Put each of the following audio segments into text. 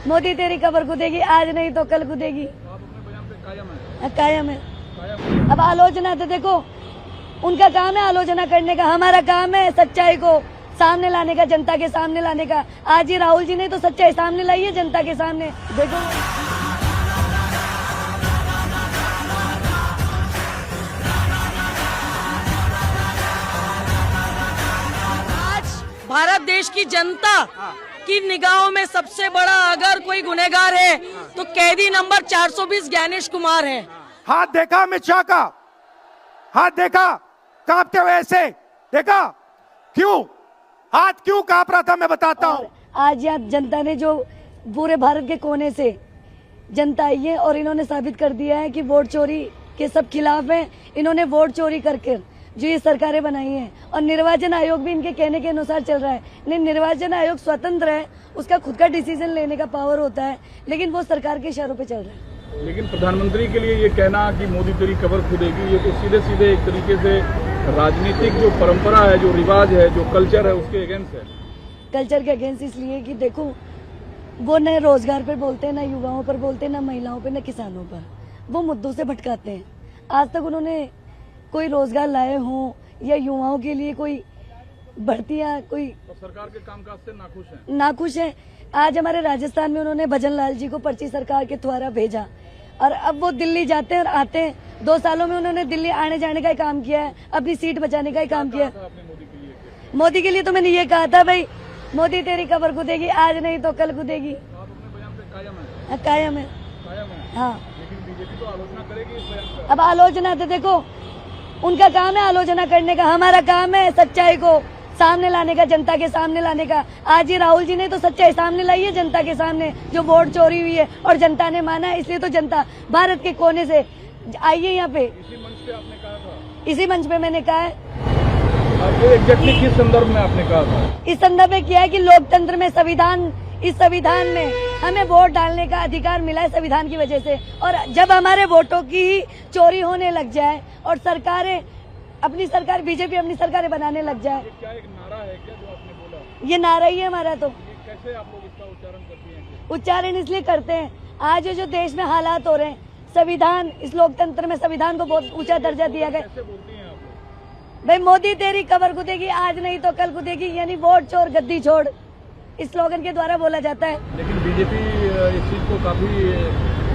मोदी तेरी कबर कूदेगी, आज नहीं तो कल कूदेगी। कायम है। अब आलोचना तो देखो, उनका काम है आलोचना करने का, हमारा काम है सच्चाई को सामने लाने का, जनता के सामने लाने का। आज ही राहुल जी ने तो सच्चाई सामने लाई है जनता के सामने। देखो भारत देश की जनता की निगाहों में सबसे बड़ा अगर कोई गुनहगार है तो कैदी नंबर 420 ज्ञानेश कुमार है। हाथ देखा अमित शाह का, हाथ देखा कांपते हुए ऐसे देखा, क्यों हाथ क्यों कांप रहा था मैं बताता हूँ। आज यहाँ जनता ने जो पूरे भारत के कोने से जनता आई है और इन्होंने साबित कर दिया है कि वोट चोरी के सब खिलाफ हैं। इन्होंने वोट चोरी करके जो ये सरकारें बनाई हैं और निर्वाचन आयोग भी इनके कहने के अनुसार चल रहा है। नहीं, निर्वाचन आयोग स्वतंत्र है, उसका खुद का डिसीजन लेने का पावर होता है, लेकिन वो सरकार के इशारों पे चल रहा है। लेकिन प्रधानमंत्री के लिए ये कहना कि मोदी तेरी कबर खुदेगी, ये तो सीधे सीधे एक तरीके से राजनीतिक जो परंपरा है, जो रिवाज है, जो कल्चर है, उसके अगेंस्ट है। कल्चर के अगेंस्ट इसलिए कि देखो, वो न रोजगार पर बोलते हैं, न युवाओं पर बोलते हैं, न महिलाओं पर, न किसानों पर। वो मुद्दों से भटकाते हैं। आज तक उन्होंने कोई रोजगार लाए हों या युवाओं के लिए कोई भर्तियां, कोई तो सरकार के कामकाज से नाखुश है। आज हमारे राजस्थान में उन्होंने भजन लाल जी को पर्ची सरकार के द्वारा भेजा और अब वो दिल्ली जाते हैं और आते हैं। 2 सालों में उन्होंने दिल्ली आने जाने का ही काम किया है, अपनी सीट बचाने का ही काम किया है। मोदी के लिए तो मैंने ये कहा था, भाई मोदी तेरी कबर कूदेगी, आज नहीं तो कल कूदेगी। कायम है। हाँ, लेकिन बीजेपी तो आलोचना करेगी इस बयान पर। अब आलोचना तो देखो, उनका काम है आलोचना करने का, हमारा काम है सच्चाई को सामने लाने का, जनता के सामने लाने का। आज ही राहुल जी ने तो सच्चाई सामने लाई है जनता के सामने, जो वोट चोरी हुई है और जनता ने माना है। इसलिए तो जनता भारत के कोने से आई है यहाँ पे। इसी मंच पे आपने कहा था? इसी मंच पे मैंने कहा है। ये एग्जैक्टली किस संदर्भ में आपने कहा था? इस संदर्भ में किया है कि लोकतंत्र में इस संविधान में हमें वोट डालने का अधिकार मिला है संविधान की वजह से, और जब हमारे वोटों की ही चोरी होने लग जाए और सरकारें बीजेपी अपनी सरकारें बनाने लग जाए। ये क्या एक नारा है क्या जो आपने बोला? ये नारा ही है हमारा। तो ये कैसे आप लोग इसका उच्चारण करती हैं? उच्चारण इसलिए करते हैं, आज जो देश में हालात हो रहे हैं, संविधान, इस लोकतंत्र में संविधान को बहुत ऊंचा दर्जा दिया गया। कैसे बोलती हैं आप लोग? भाई मोदी तेरी कबर कूदेगी, आज नहीं तो कल कूदेगी, यानी वोट चोर गद्दी छोड़, इस स्लोगन के द्वारा बोला जाता है। लेकिन बीजेपी इस चीज को काफी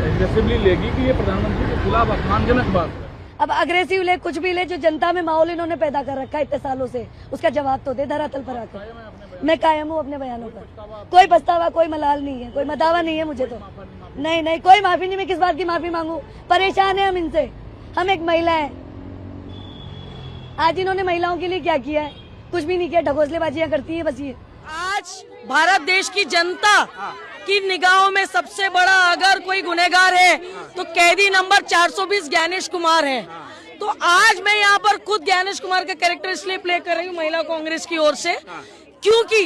एग्रेसिवली लेगी कि ये प्रधानमंत्री के खिलाफ अपमानजनक बात है। अब अग्रेसिव ले, कुछ भी ले, जो जनता में माहौल इन्होंने पैदा कर रखा है इतने सालों से, उसका जवाब तो दे धरातल पर आकर। मैं कायम हूँ अपने बयानों पर। कोई पछतावा, कोई मलाल नहीं है, कोई मदावा नहीं है मुझे तो। नहीं, कोई माफी नहीं। मैं किस बात की माफी मांगू? परेशान है हम इनसे। हम एक महिला है। आज इन्होंने महिलाओं के लिए क्या किया है? कुछ भी नहीं किया, ढकोसलेबाजियां करती है बस। ये आज भारत देश की जनता की निगाहों में सबसे बड़ा अगर कोई गुनहगार है तो कैदी नंबर 420 ज्ञानेश कुमार है। तो आज मैं यहाँ पर खुद ज्ञानेश कुमार का कैरेक्टर इसलिए प्ले कर रही हूँ महिला कांग्रेस की ओर से, क्योंकि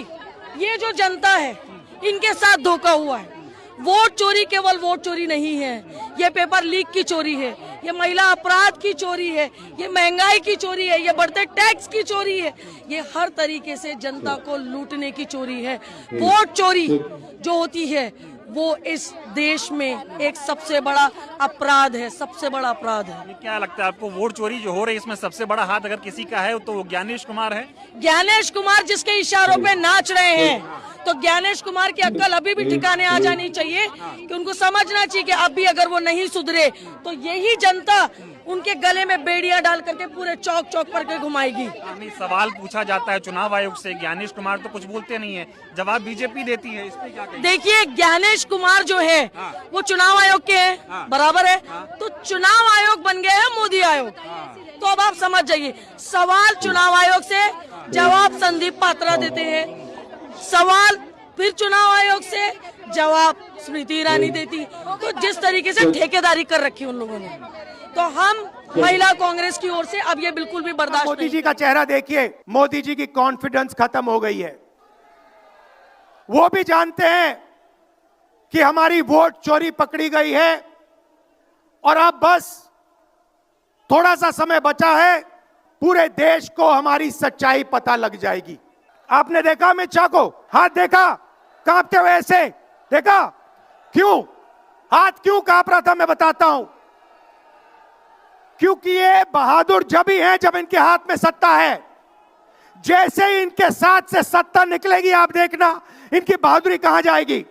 ये जो जनता है इनके साथ धोखा हुआ है। वोट चोरी केवल वोट चोरी नहीं है, ये पेपर लीक की चोरी है, ये महिला अपराध की चोरी है, ये महंगाई की चोरी है, ये बढ़ते टैक्स की चोरी है, ये हर तरीके से जनता को लूटने की चोरी है। वोट चोरी जो होती है वो इस देश में एक सबसे बड़ा अपराध है, सबसे बड़ा अपराध है। ये क्या लगता है आपको, वोट चोरी जो हो रही है इसमें सबसे बड़ा हाथ अगर किसी का है तो वो ज्ञानेश कुमार है? ज्ञानेश कुमार जिसके इशारों पे नाच रहे हैं, तो ज्ञानेश कुमार की अक्ल अभी भी ठिकाने आ जानी चाहिए कि उनको समझना चाहिए कि अभी अगर वो नहीं सुधरे तो यही जनता उनके गले में बेड़ियां डाल करके पूरे चौक चौक पर के घुमाएगी। नहीं, सवाल पूछा जाता है चुनाव आयोग से, ज्ञानेश कुमार तो कुछ बोलते नहीं है, जवाब बीजेपी देती है, इस पे क्या कहेंगे? देखिए, ज्ञानेश कुमार जो है वो चुनाव आयोग के हैं, बराबर है। तो चुनाव आयोग बन गया है मोदी आयोग। तो अब आप समझ जाइए, सवाल चुनाव आयोग से, जवाब संदीप पात्रा देते हैं, सवाल फिर चुनाव आयोग से, जवाब स्मृति ईरानी देती। तो जिस तरीके से ठेकेदारी कर रखी उन लोगों ने, तो हम महिला कांग्रेस की ओर से अब ये बिल्कुल भी बर्दाश्त मोदी जी का चेहरा देखिए, मोदी जी की कॉन्फिडेंस खत्म हो गई है। वो भी जानते हैं कि हमारी वोट चोरी पकड़ी गई है और अब बस थोड़ा सा समय बचा है, पूरे देश को हमारी सच्चाई पता लग जाएगी। आपने देखा अमित शाह को, हाथ देखा कांपते हुए ऐसे देखा, क्यों हाथ क्यों कांप रहा था मैं बताता हूं। क्योंकि ये बहादुर जब ही हैं जब इनके हाथ में सत्ता है। जैसे ही इनके साथ से सत्ता निकलेगी आप देखना इनकी बहादुरी कहां जाएगी।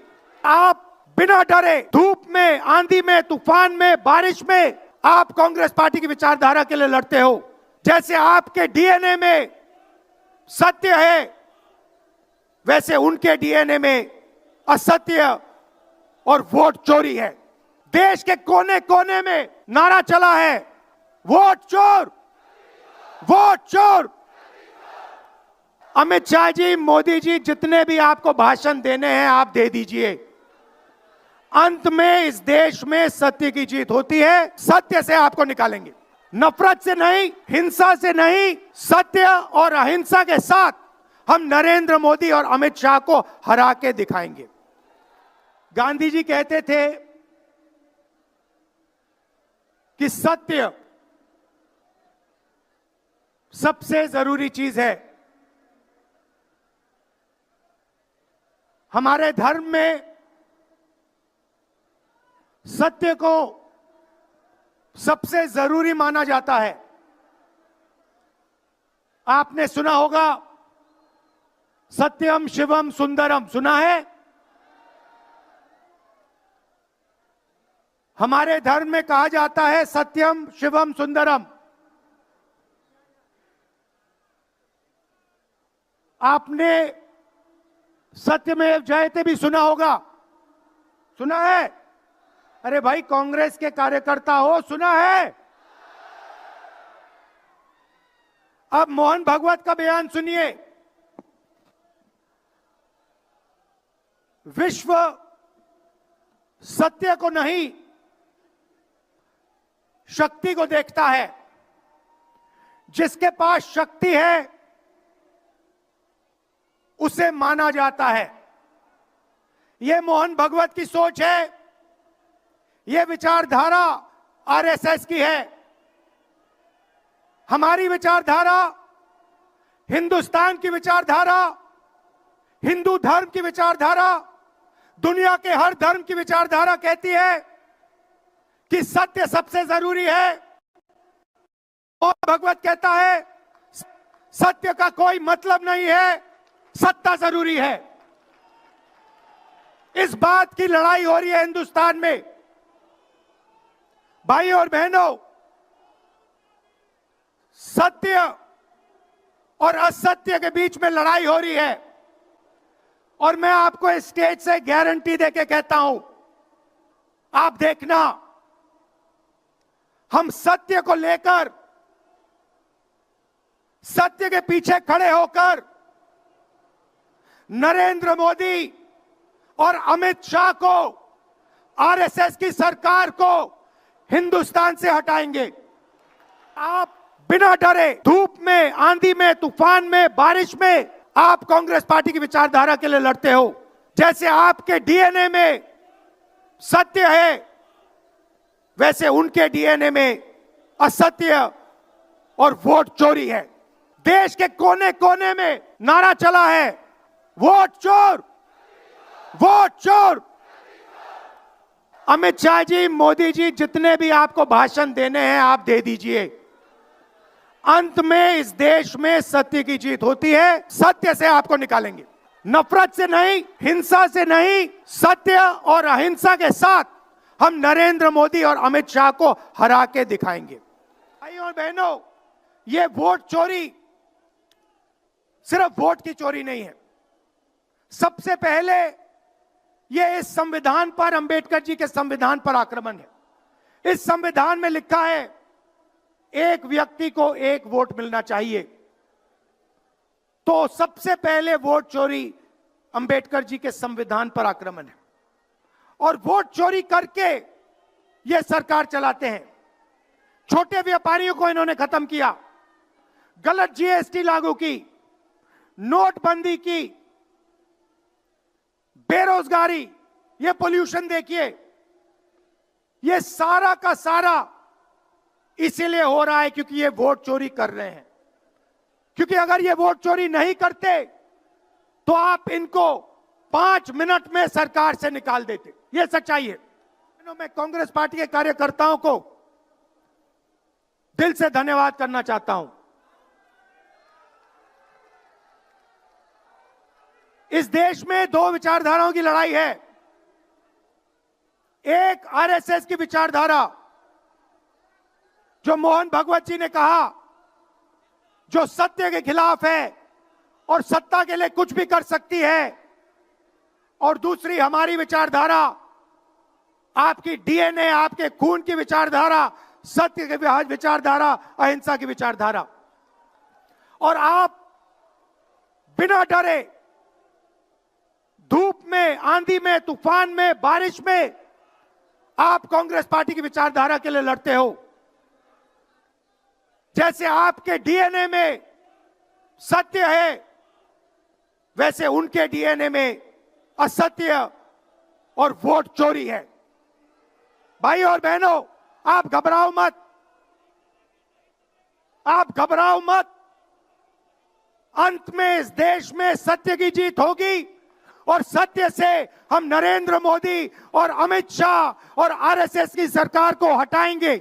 आप बिना डरे धूप में, आंधी में, तूफान में, बारिश में आप कांग्रेस पार्टी की विचारधारा के लिए लड़ते हो। जैसे आपके डीएनए में सत्य है वैसे उनके डीएनए में असत्य और वोट चोरी है। देश के कोने कोने में नारा चला है वोट चोर, वोट चोर। अमित शाह जी, मोदी जी, जितने भी आपको भाषण देने हैं आप दे दीजिए। अंत में इस देश में सत्य की जीत होती है। सत्य से आपको निकालेंगे, नफरत से नहीं, हिंसा से नहीं, सत्य और अहिंसा के साथ हम नरेंद्र मोदी और अमित शाह को हरा के दिखाएंगे। गांधी जी कहते थे कि सत्य सबसे जरूरी चीज है। हमारे धर्म में सत्य को सबसे जरूरी माना जाता है। आपने सुना होगा सत्यम शिवम सुंदरम, सुना है? हमारे धर्म में कहा जाता है सत्यम शिवम सुंदरम। आपने सत्यमेव जयते भी सुना होगा, सुना है? अरे भाई कांग्रेस के कार्यकर्ता हो, सुना है? अब मोहन भागवत का बयान सुनिए। विश्व सत्य को नहीं शक्ति को देखता है। जिसके पास शक्ति है उसे माना जाता है। यह मोहन भागवत की सोच है, यह विचारधारा आरएसएस की है। हमारी विचारधारा, हिंदुस्तान की विचारधारा, हिंदू धर्म की विचारधारा, दुनिया के हर धर्म की विचारधारा कहती है कि सत्य सबसे जरूरी है। और भगवत कहता है सत्य का कोई मतलब नहीं है, सत्ता जरूरी है। इस बात की लड़ाई हो रही है हिंदुस्तान में। भाइयों और बहनों, सत्य और असत्य के बीच में लड़ाई हो रही है। और मैं आपको इस स्टेज से गारंटी देके कहता हूं, आप देखना, हम सत्य को लेकर, सत्य के पीछे खड़े होकर नरेंद्र मोदी और अमित शाह को, आरएसएस की सरकार को हिंदुस्तान से हटाएंगे। आप बिना डरे धूप में, आंधी में, तूफान में, बारिश में आप कांग्रेस पार्टी की विचारधारा के लिए लड़ते हो। जैसे आपके डीएनए में सत्य है वैसे उनके डीएनए में असत्य और वोट चोरी है। देश के कोने कोने में नारा चला है वोट चोर, वोट चोर। अमित शाह जी, मोदी जी, जितने भी आपको भाषण देने हैं आप दे दीजिए। अंत में इस देश में सत्य की जीत होती है। सत्य से आपको निकालेंगे, नफरत से नहीं, हिंसा से नहीं, सत्य और अहिंसा के साथ हम नरेंद्र मोदी और अमित शाह को हरा के दिखाएंगे। भाइयों और बहनों, ये वोट चोरी सिर्फ वोट की चोरी नहीं है। सबसे पहले ये इस संविधान पर, अंबेडकर जी के संविधान पर आक्रमण है। इस संविधान में लिखा है एक व्यक्ति को एक वोट मिलना चाहिए। तो सबसे पहले वोट चोरी अंबेडकर जी के संविधान पर आक्रमण है। और वोट चोरी करके ये सरकार चलाते हैं। छोटे व्यापारियों को इन्होंने खत्म किया, गलत जीएसटी लागू की, नोटबंदी की, बेरोजगारी, ये पोल्यूशन देखिए, ये सारा का सारा इसीलिए हो रहा है क्योंकि ये वोट चोरी कर रहे हैं। क्योंकि अगर ये वोट चोरी नहीं करते तो आप इनको 5 मिनट में सरकार से निकाल देते। यह सच्चाई है। मैं कांग्रेस पार्टी के कार्यकर्ताओं को दिल से धन्यवाद करना चाहता हूं। इस देश में 2 विचारधाराओं की लड़ाई है। एक आरएसएस की विचारधारा, जो मोहन भगवत जी ने कहा, जो सत्य के खिलाफ है और सत्ता के लिए कुछ भी कर सकती है। और दूसरी हमारी विचारधारा, आपकी डीएनए, आपके खून की विचारधारा, सत्य की विचारधारा, अहिंसा की विचारधारा। और आप बिना डरे धूप में, आंधी में, तूफान में, बारिश में आप कांग्रेस पार्टी की विचारधारा के लिए लड़ते हो। जैसे आपके डीएनए में सत्य है, वैसे उनके डीएनए में असत्य और वोट चोरी है। भाई और बहनों, आप घबराओ मत, आप घबराओ मत। अंत में इस देश में सत्य की जीत होगी और सत्य से हम नरेंद्र मोदी और अमित शाह और आरएसएस की सरकार को हटाएंगे।